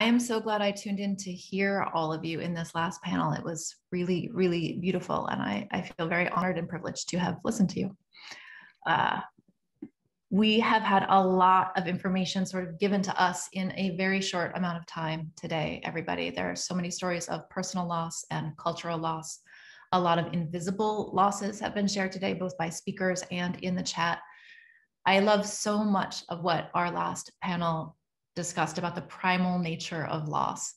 am so glad I tuned in to hear all of you in this last panel. It was really, really beautiful. And I feel very honored and privileged to have listened to you. We have had a lot of information sort of given to us in a very short amount of time today, everybody. There are so many stories of personal loss and cultural loss. A lot of invisible losses have been shared today, both by speakers and in the chat. I love so much of what our last panel discussed about the primal nature of loss.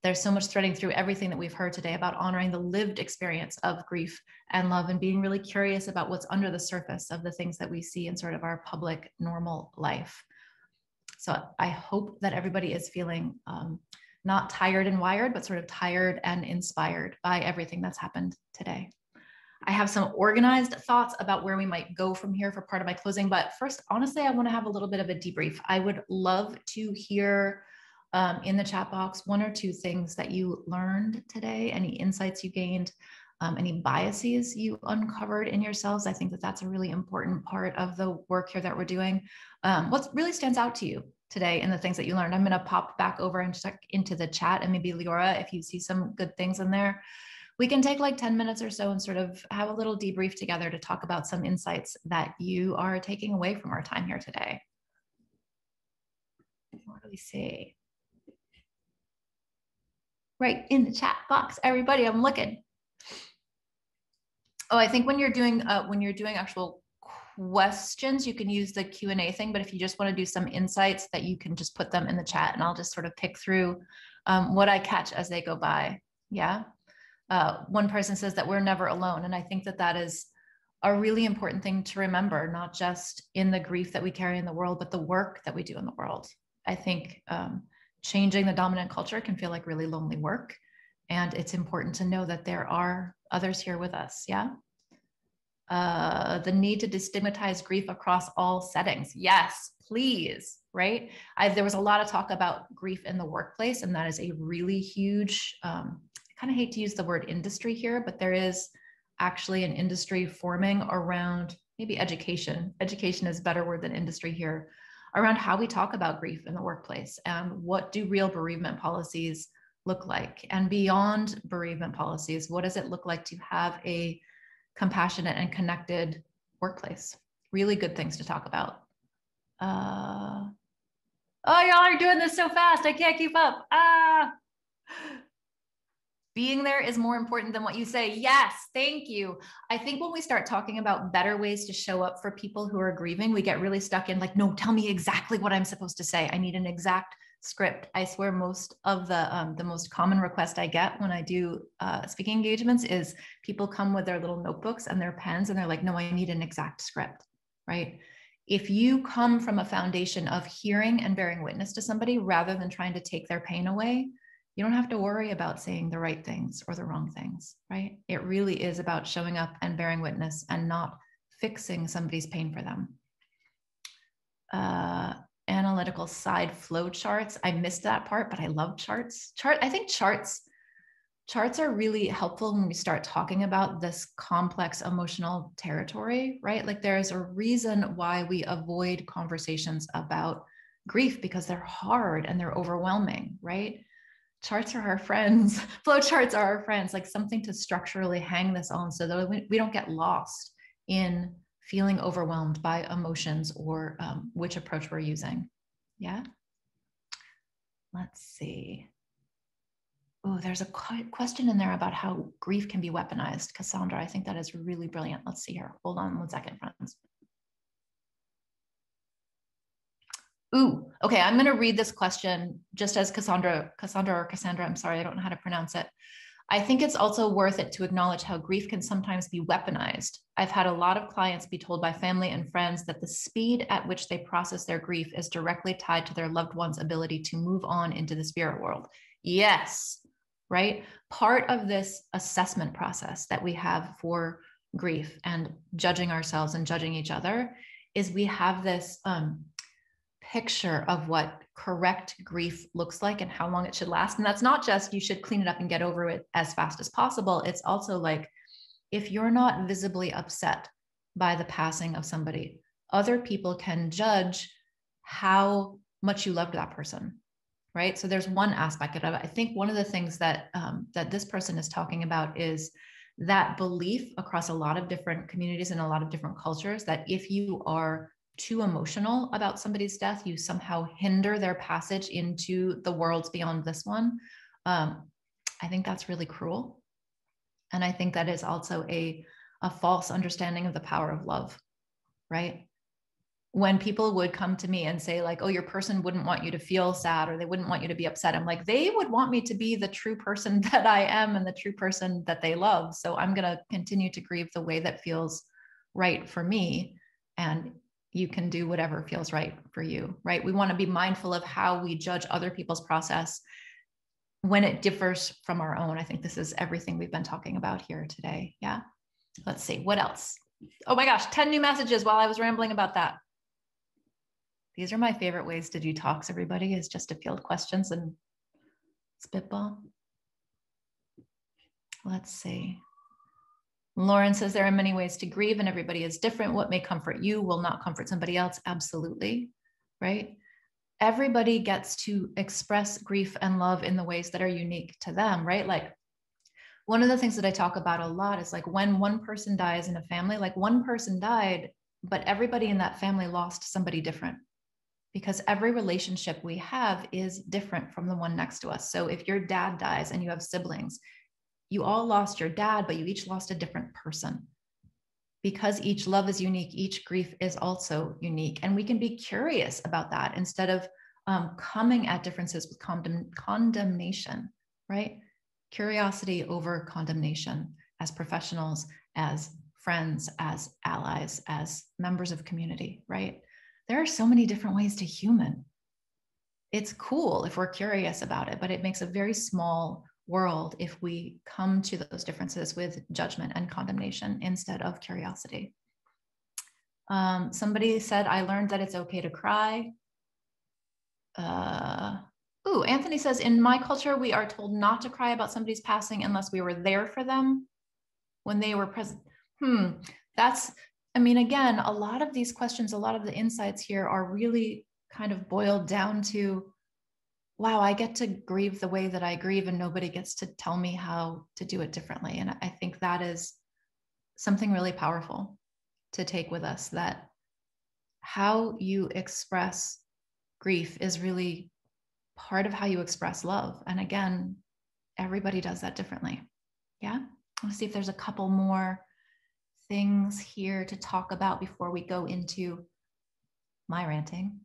There's so much threading through everything that we've heard today about honoring the lived experience of grief and love and being really curious about what's under the surface of the things that we see in sort of our public normal life. So I hope that everybody is feeling not tired and wired, but sort of tired and inspired by everything that's happened today. I have some organized thoughts about where we might go from here for part of my closing, but first, honestly, I want to have a little bit of a debrief. I would love to hear in the chat box 1 or 2 things that you learned today, any insights you gained, any biases you uncovered in yourselves. I think that that's a really important part of the work here that we're doing. What really stands out to you today in the things that you learned? I'm going to pop back over and check into the chat, and maybe Leora, if you see some good things in there, we can take like 10 minutes or so and sort of have a little debrief together to talk about some insights that you are taking away from our time here today. What do we say? Right in the chat box, everybody, I'm looking. Oh, I think when you're doing actual questions, you can use the Q&A thing, but if you just want to do some insights, that you can just put them in the chat and I'll just sort of pick through what I catch as they go by. Yeah. One person says that we're never alone. And I think that that is a really important thing to remember, not just in the grief that we carry in the world, but the work that we do in the world. I think changing the dominant culture can feel like really lonely work. And it's important to know that there are others here with us. Yeah. The need to destigmatize grief across all settings. Yes, please. Right. There was a lot of talk about grief in the workplace, and that is a really huge, I kind of hate to use the word industry here, but there is actually an industry forming around maybe education. Education is a better word than industry here, around how we talk about grief in the workplace and what do real bereavement policies look like. And beyond bereavement policies, what does it look like to have a compassionate and connected workplace? Really good things to talk about. Oh, y'all are doing this so fast. I can't keep up. Being there is more important than what you say. Yes, thank you. I think when we start talking about better ways to show up for people who are grieving, we get really stuck in like, no, tell me exactly what I'm supposed to say. I need an exact script. I swear most of the most common request I get when I do speaking engagements is people come with their little notebooks and their pens and they're like, no, I need an exact script, right? If you come from a foundation of hearing and bearing witness to somebody rather than trying to take their pain away, you don't have to worry about saying the right things or the wrong things, right? It really is about showing up and bearing witness and not fixing somebody's pain for them. Analytical side flow charts. I missed that part, but I love charts. I think charts are really helpful when we start talking about this complex emotional territory, right? Like there's a reason why we avoid conversations about grief because they're hard and they're overwhelming, right? Charts are our friends. Flow charts are our friends, like something to structurally hang this on so that we don't get lost in feeling overwhelmed by emotions or which approach we're using. Yeah. Let's see. Oh, there's a question in there about how grief can be weaponized. Cassandra, I think that is really brilliant. Let's see here. Hold on 1 second, friends. Ooh, okay, I'm going to read this question just as Cassandra, I'm sorry, I don't know how to pronounce it. I think it's also worth it to acknowledge how grief can sometimes be weaponized. I've had a lot of clients be told by family and friends that the speed at which they process their grief is directly tied to their loved one's ability to move on into the spirit world. Yes, right? Part of this assessment process that we have for grief and judging ourselves and judging each other is we have this picture of what correct grief looks like and how long it should last. And that's not just you should clean it up and get over it as fast as possible. It's also like, if you're not visibly upset by the passing of somebody, other people can judge how much you loved that person, right? So there's one aspect of it. I think one of the things that that this person is talking about is that belief across a lot of different communities and a lot of different cultures that if you are too emotional about somebody's death, you somehow hinder their passage into the worlds beyond this one. I think that's really cruel. And I think that is also a false understanding of the power of love, right? When people would come to me and say like, oh, your person wouldn't want you to feel sad or they wouldn't want you to be upset. I'm like, they would want me to be the true person that I am and the true person that they love. So I'm going to continue to grieve the way that feels right for me. And you can do whatever feels right for you, right? We want to be mindful of how we judge other people's process when it differs from our own. I think this is everything we've been talking about here today. Yeah. Let's see, what else? Oh my gosh, 10 new messages while I was rambling about that. These are my favorite ways to do talks, everybody, is just to field questions and spitball. Let's see. Lauren says there are many ways to grieve and everybody is different. What may comfort you will not comfort somebody else. Absolutely, right? Everybody gets to express grief and love in the ways that are unique to them, right? Like one of the things that I talk about a lot is like when one person dies in a family, like one person died, but everybody in that family lost somebody different. Because every relationship we have is different from the one next to us. So if your dad dies and you have siblings, you all lost your dad, but you each lost a different person. Because each love is unique, each grief is also unique. And we can be curious about that instead of coming at differences with condemnation, right? Curiosity over condemnation as professionals, as friends, as allies, as members of community, right? There are so many different ways to human. It's cool if we're curious about it, but it makes a very small world if we come to those differences with judgment and condemnation instead of curiosity. Somebody said, I learned that it's okay to cry. Anthony says, in my culture, we are told not to cry about somebody's passing unless we were there for them when they were present. That's, I mean, again, a lot of these questions, a lot of the insights here are really kind of boiled down to, wow, I get to grieve the way that I grieve and nobody gets to tell me how to do it differently. And I think that is something really powerful to take with us, that how you express grief is really part of how you express love. And again, everybody does that differently. Yeah. Let's see if there's a couple more things here to talk about before we go into my ranting.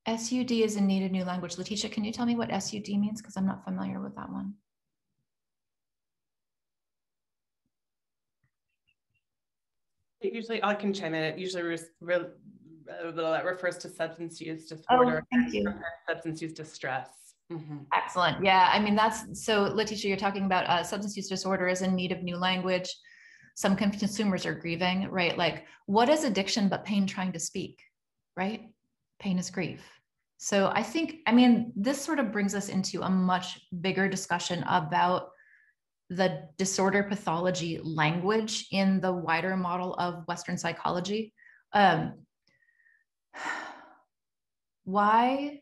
SUD is in need of new language. Letitia, can you tell me what SUD means? Because I'm not familiar with that one. It usually, I can chime in, it usually that refers to substance use disorder. Oh, thank you. Substance use distress. Excellent. Yeah, I mean, that's, so Letitia, you're talking about substance use disorder is in need of new language. Some consumers are grieving, right? Like, what is addiction but pain trying to speak, right? Pain is grief. So I think, I mean, this sort of brings us into a much bigger discussion about the disorder pathology language in the wider model of Western psychology. Why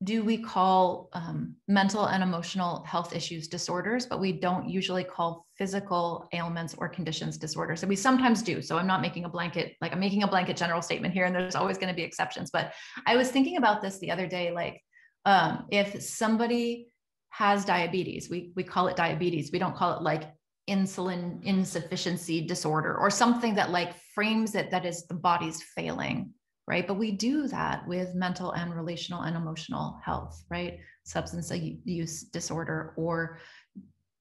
do we call mental and emotional health issues disorders, but we don't usually call physical ailments or conditions disorders? And we sometimes do. So I'm not making a blanket, like I'm making a blanket general statement here, and there's always going to be exceptions. But I was thinking about this the other day, like if somebody has diabetes, we call it diabetes. We don't call it like insulin insufficiency disorder or something that like frames it that is the body's failing, right? But we do that with mental and relational and emotional health, right? Substance use disorder or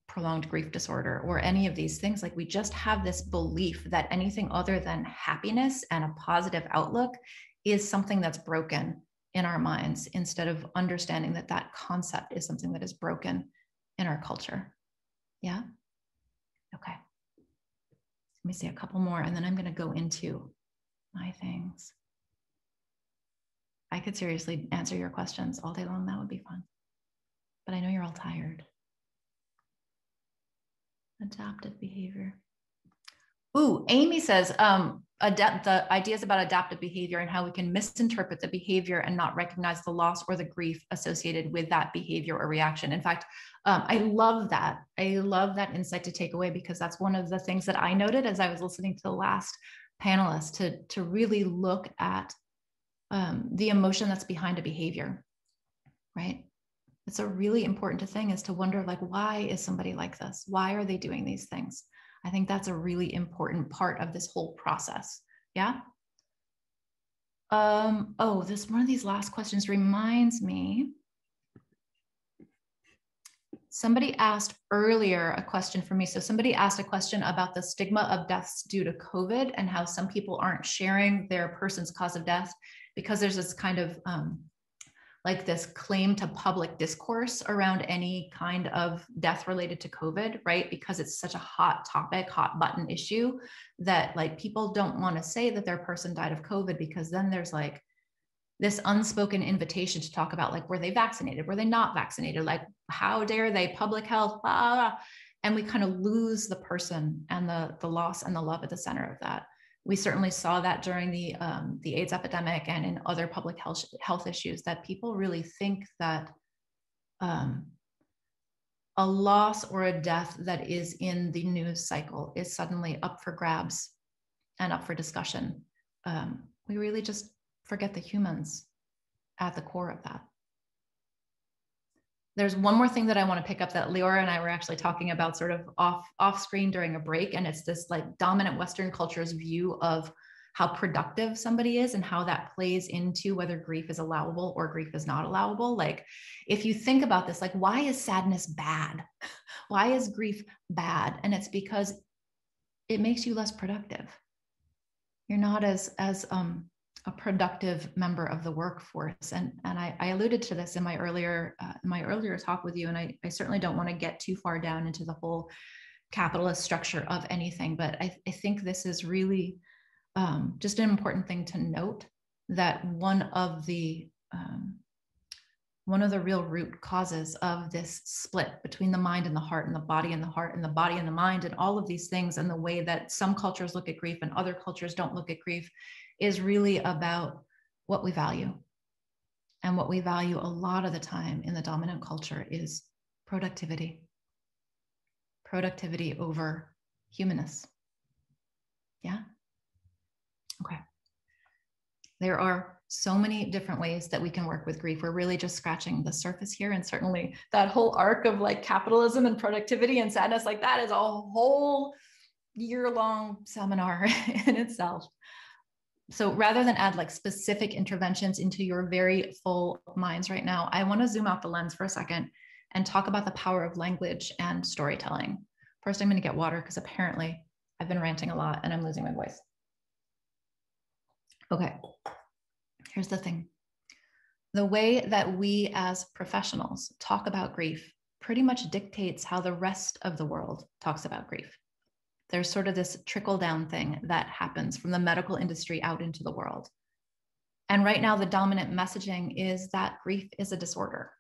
prolonged grief disorder or any of these things. Like we just have this belief that anything other than happiness and a positive outlook is something that's broken in our minds, instead of understanding that that concept is something that is broken in our culture. Yeah. Okay. Let me see a couple more, and then I'm going to go into my things. I could seriously answer your questions all day long. That would be fun. But I know you're all tired. Adaptive behavior. Ooh, Amy says, the ideas about adaptive behavior and how we can misinterpret the behavior and not recognize the loss or the grief associated with that behavior or reaction. In fact, I love that. I love that insight to take away, because that's one of the things that I noted as I was listening to the last panelist, to really look at the emotion that's behind a behavior, right? It's a really important thing, is to wonder, like, why is somebody like this? Why are they doing these things? I think that's a really important part of this whole process. Yeah. Oh, this one of these last questions reminds me. Somebody asked earlier a question for me. So somebody asked a question about the stigma of deaths due to COVID and how some people aren't sharing their person's cause of death because there's this kind of like this claim to public discourse around any kind of death related to COVID, right? Because it's such a hot topic, hot button issue, that like people don't want to say that their person died of COVID, because then there's like this unspoken invitation to talk about, like, were they vaccinated? Were they not vaccinated? Like, how dare they? Public health, blah, blah. And we kind of lose the person and the loss and the love at the center of that. We certainly saw that during the AIDS epidemic and in other public health issues, that people really think that a loss or a death that is in the news cycle is suddenly up for grabs and up for discussion. We really just forget the humans at the core of that. There's one more thing that I want to pick up that Leora and I were actually talking about sort of off screen during a break. And it's this like dominant Western culture's view of how productive somebody is and how that plays into whether grief is allowable or grief is not allowable. Like, if you think about this, like, why is sadness bad? Why is grief bad? And it's because it makes you less productive. You're not as a productive member of the workforce. And I alluded to this in my earlier talk with you, and I certainly don't want to get too far down into the whole capitalist structure of anything, but I think this is really just an important thing to note, that one of the real root causes of this split between the mind and the heart, and the body and the heart, and the body and the mind, and all of these things, and the way that some cultures look at grief and other cultures don't look at grief, is really about what we value. And what we value a lot of the time in the dominant culture is productivity. Productivity over humanness. Yeah? Okay. There are so many different ways that we can work with grief. We're really just scratching the surface here. And certainly that whole arc of like capitalism and productivity and sadness, like that is a whole year-long seminar in itself. So rather than add like specific interventions into your very full minds right now, I want to zoom out the lens for a second and talk about the power of language and storytelling. First, I'm going to get water because apparently I've been ranting a lot and I'm losing my voice. Okay, here's the thing. The way that we as professionals talk about grief pretty much dictates how the rest of the world talks about grief. There's sort of this trickle down thing that happens from the medical industry out into the world. And right now, the dominant messaging is that grief is a disorder.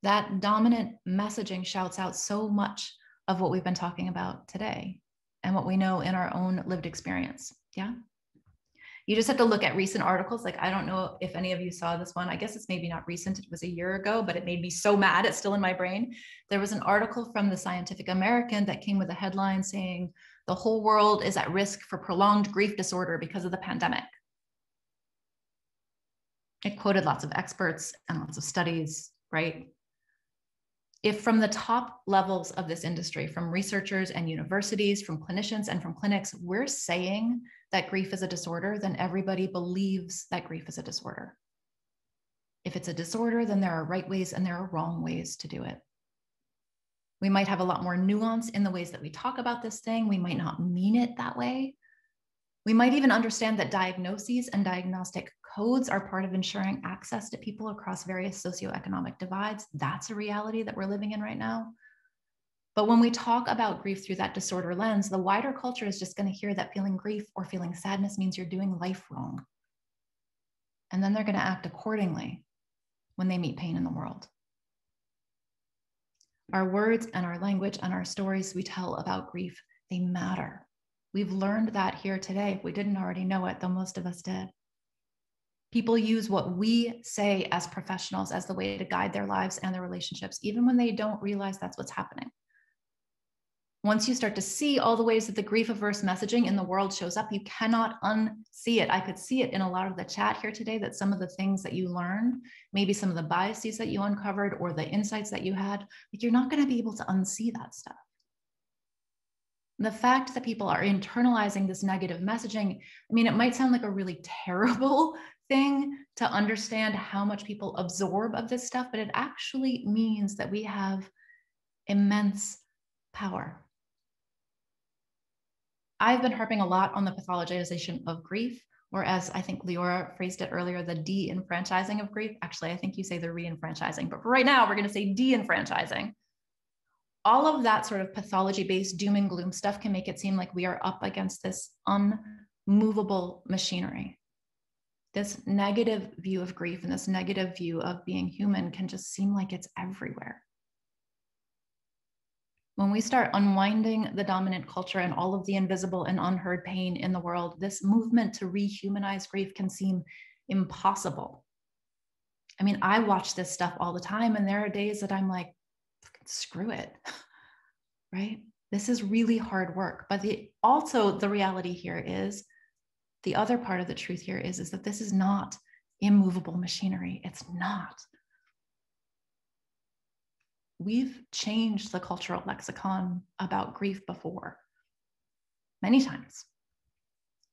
That dominant messaging shouts out so much of what we've been talking about today and what we know in our own lived experience. Yeah. You just have to look at recent articles. Like, I don't know if any of you saw this one. I guess it's maybe not recent. It was a year ago, but it made me so mad. It's still in my brain. There was an article from the Scientific American that came with a headline saying, the whole world is at risk for prolonged grief disorder because of the pandemic. It quoted lots of experts and lots of studies, right? If from the top levels of this industry, from researchers and universities, from clinicians and from clinics, we're saying that grief is a disorder, then everybody believes that grief is a disorder. If it's a disorder, then there are right ways and there are wrong ways to do it. We might have a lot more nuance in the ways that we talk about this thing. We might not mean it that way. We might even understand that diagnoses and diagnostic codes are part of ensuring access to people across various socioeconomic divides. That's a reality that we're living in right now. But when we talk about grief through that disorder lens, the wider culture is just going to hear that feeling grief or feeling sadness means you're doing life wrong. And then they're going to act accordingly when they meet pain in the world. Our words and our language and our stories we tell about grief, they matter. We've learned that here today. If we didn't already know it, though most of us did. People use what we say as professionals as the way to guide their lives and their relationships, even when they don't realize that's what's happening. Once you start to see all the ways that the grief-averse messaging in the world shows up, you cannot unsee it. I could see it in a lot of the chat here today, that some of the things that you learned, maybe some of the biases that you uncovered or the insights that you had, like you're not going to be able to unsee that stuff. The fact that people are internalizing this negative messaging, I mean, it might sound like a really terrible thing to understand how much people absorb of this stuff, but it actually means that we have immense power. I've been harping a lot on the pathologization of grief, or as I think Leora phrased it earlier, the de-enfranchising of grief. Actually, I think you say the re-enfranchising, but for right now, we're going to say de-enfranchising. All of that sort of pathology-based doom and gloom stuff can make it seem like we are up against this unmovable machinery. This negative view of grief and this negative view of being human can just seem like it's everywhere. When we start unwinding the dominant culture and all of the invisible and unheard pain in the world, this movement to rehumanize grief can seem impossible. I mean, I watch this stuff all the time, and there are days that I'm like, screw it, right? This is really hard work. But also the reality here is, the other part of the truth here is that this is not immovable machinery. It's not. We've changed the cultural lexicon about grief before, many times.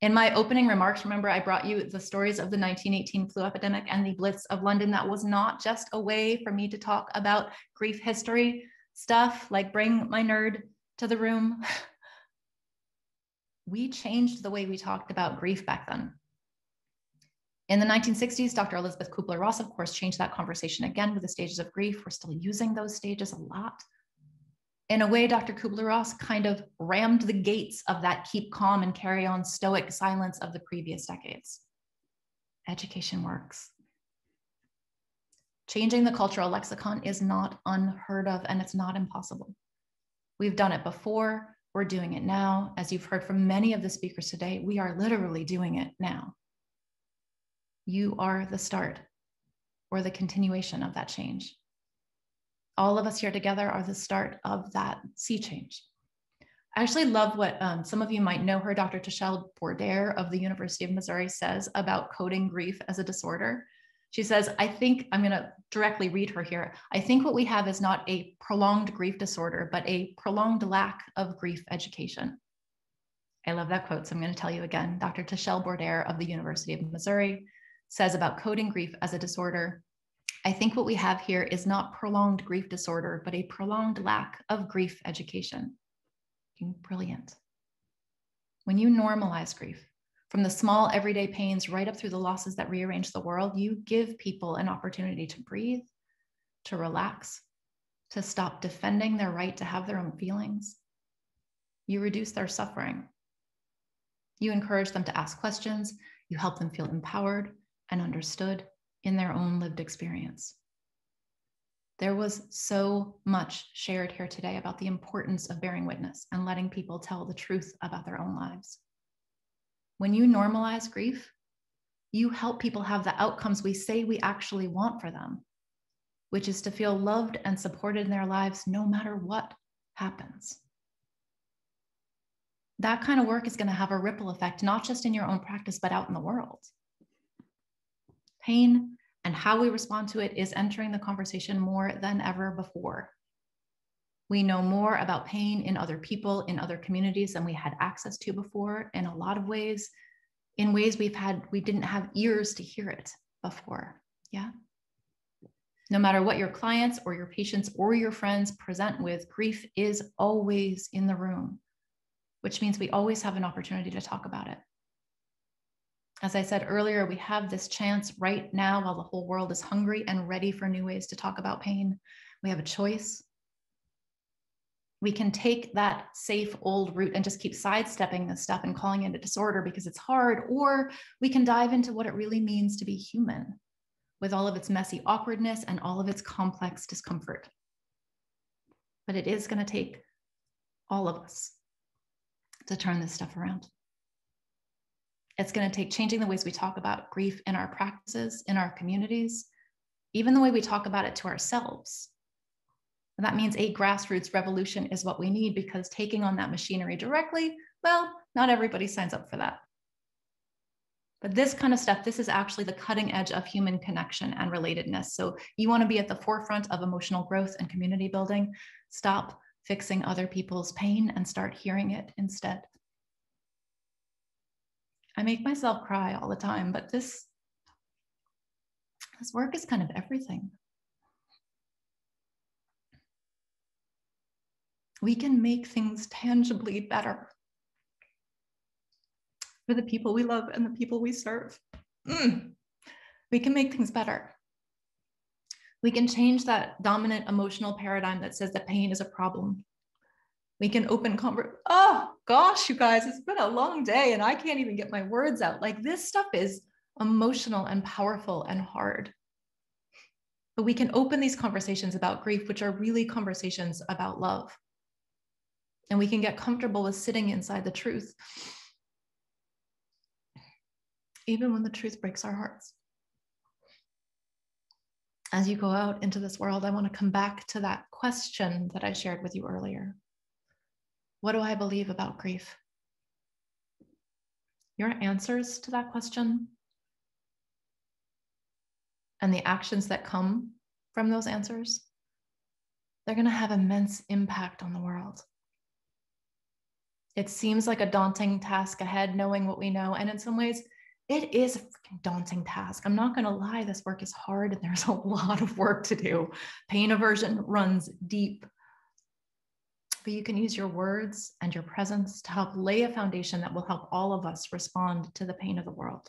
In my opening remarks, remember I brought you the stories of the 1918 flu epidemic and the Blitz of London. That was not just a way for me to talk about grief history stuff, like bring my nerd to the room. We changed the way we talked about grief back then. In the 1960s, Dr. Elizabeth Kubler-Ross, of course, changed that conversation again with the stages of grief. We're still using those stages a lot. In a way, Dr. Kubler-Ross kind of rammed the gates of that keep calm and carry on stoic silence of the previous decades. Education works. Changing the cultural lexicon is not unheard of, and it's not impossible. We've done it before. We're doing it now. As you've heard from many of the speakers today, we are literally doing it now. You are the start or the continuation of that change. All of us here together are the start of that sea change. I actually love what some of you might know her, Dr. Tashelle Bourdaire of the University of Missouri, says about coding grief as a disorder. She says, I think, I'm going to directly read her here. I think what we have is not a prolonged grief disorder, but a prolonged lack of grief education. I love that quote, so I'm going to tell you again. Dr. Tashelle Bourdaire of the University of Missouri says about coding grief as a disorder, I think what we have here is not prolonged grief disorder, but a prolonged lack of grief education. Brilliant. When you normalize grief, from the small everyday pains right up through the losses that rearrange the world, you give people an opportunity to breathe, to relax, to stop defending their right to have their own feelings. You reduce their suffering. You encourage them to ask questions. You help them feel empowered and understood in their own lived experience. There was so much shared here today about the importance of bearing witness and letting people tell the truth about their own lives. When you normalize grief, you help people have the outcomes we say we actually want for them, which is to feel loved and supported in their lives no matter what happens. That kind of work is going to have a ripple effect, not just in your own practice, but out in the world. Pain and how we respond to it is entering the conversation more than ever before. We know more about pain in other people, in other communities than we had access to before, in a lot of ways, in ways we didn't have ears to hear it before, yeah? No matter what your clients or your patients or your friends present with, grief is always in the room, which means we always have an opportunity to talk about it. As I said earlier, we have this chance right now while the whole world is hungry and ready for new ways to talk about pain. We have a choice. We can take that safe old route and just keep sidestepping this stuff and calling it a disorder because it's hard, or we can dive into what it really means to be human with all of its messy awkwardness and all of its complex discomfort. but it is going to take all of us to turn this stuff around. It's going to take changing the ways we talk about grief in our practices, in our communities, even the way we talk about it to ourselves. And that means a grassroots revolution is what we need, because taking on that machinery directly, well, not everybody signs up for that. But this kind of stuff, this is actually the cutting edge of human connection and relatedness. So you want to be at the forefront of emotional growth and community building. Stop fixing other people's pain and start hearing it instead. I make myself cry all the time, but this work is kind of everything. We can make things tangibly better for the people we love and the people we serve. We can make things better. We can change that dominant emotional paradigm that says that pain is a problem. We can open oh gosh, you guys, it's been a long day and I can't even get my words out. Like, this stuff is emotional and powerful and hard. But we can open these conversations about grief, which are really conversations about love. And we can get comfortable with sitting inside the truth, even when the truth breaks our hearts. As you go out into this world, I want to come back to that question that I shared with you earlier. What do I believe about grief? Your answers to that question and the actions that come from those answers, they're going to have immense impact on the world. It seems like a daunting task ahead, knowing what we know. And in some ways, it is a freaking daunting task. I'm not going to lie, this work is hard and there's a lot of work to do. Pain aversion runs deep. But you can use your words and your presence to help lay a foundation that will help all of us respond to the pain of the world.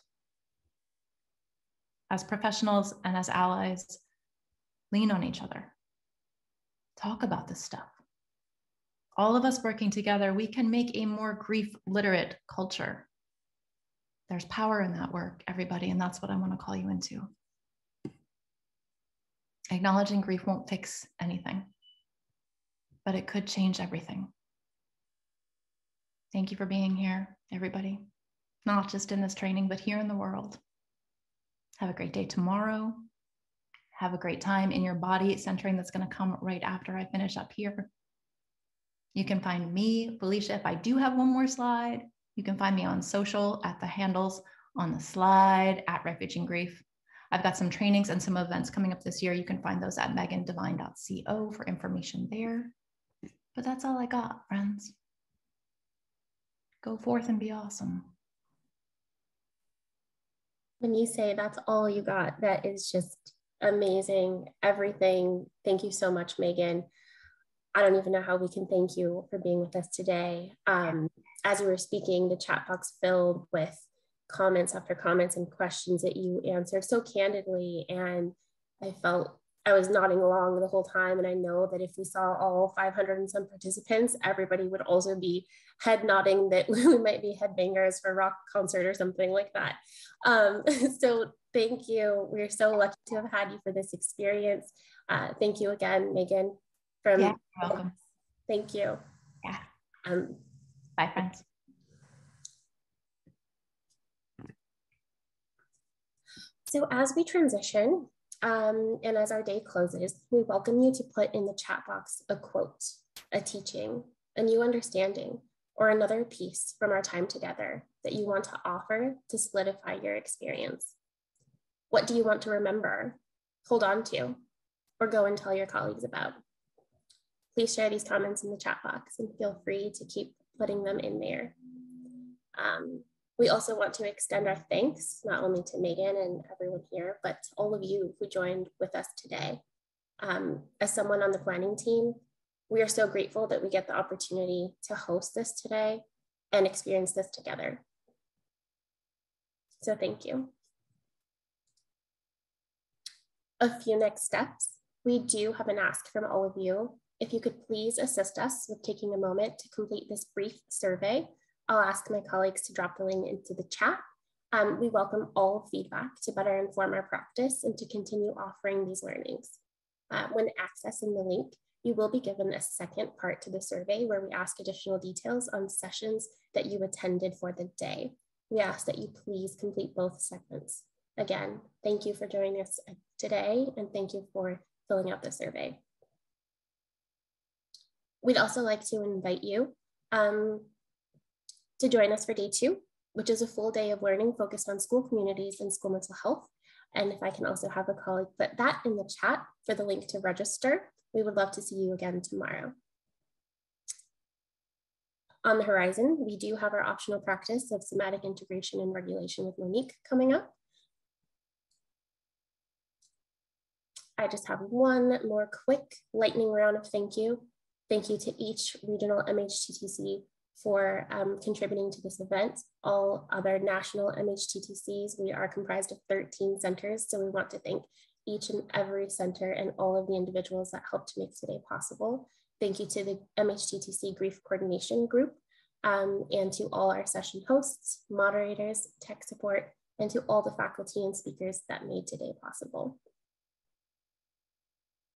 As professionals and as allies, lean on each other. Talk about this stuff. All of us working together, we can make a more grief-literate culture. There's power in that work, everybody, and that's what I want to call you into. Acknowledging grief won't fix anything, but it could change everything. Thank you for being here, everybody. Not just in this training, but here in the world. Have a great day tomorrow. Have a great time in your body centering that's going to come right after I finish up here. You can find me, Felicia, if I do have one more slide. You can find me on social at the handles on the slide at Refuge in Grief. I've got some trainings and some events coming up this year. You can find those at megandevine.co for information there. But that's all I got, friends. Go forth and be awesome. When you say that's all you got, that is just amazing. Everything. Thank you so much, Megan. I don't even know how we can thank you for being with us today. As you were speaking, the chat box filled with comments after comments and questions that you answered so candidly. And I felt I was nodding along the whole time. And I know that if we saw all 500 and some participants, everybody would also be head nodding that we might be headbangers for a rock concert or something like that. So thank you. We're so lucky to have had you for this experience. Thank you again, Megan. Yeah, you're welcome. Thank you. Yeah. Bye, friends. So as we transition, and as our day closes, we welcome you to put in the chat box a quote, a teaching, a new understanding, or another piece from our time together that you want to offer to solidify your experience. What do you want to remember, hold on to, or go and tell your colleagues about? Please share these comments in the chat box and feel free to keep putting them in there. We also want to extend our thanks, not only to Megan and everyone here, but to all of you who joined with us today. As someone on the planning team, we are so grateful that we get the opportunity to host this today and experience this together. So thank you. A few next steps. We do have an ask from all of you. If you could please assist us with taking a moment to complete this brief survey. I'll ask my colleagues to drop the link into the chat. We welcome all feedback to better inform our practice and to continue offering these learnings. When accessing the link, You will be given a second part to the survey where we ask additional details on sessions that you attended for the day. We ask that you please complete both segments. Again, thank you for joining us today, and thank you for filling out the survey. We'd also like to invite you to join us for day 2, which is a full day of learning focused on school communities and school mental health. And if I can also have a colleague put that in the chat for the link to register, we would love to see you again tomorrow. On the horizon, we do have our optional practice of somatic integration and regulation with Monique coming up. I just have one more quick lightning round of thank you. Thank you to each regional MHTTC for contributing to this event. All other national MHTTCs, we are comprised of 13 centers, so we want to thank each and every center and all of the individuals that helped make today possible. Thank you to the MHTTC Grief Coordination Group and to all our session hosts, moderators, tech support, and to all the faculty and speakers that made today possible.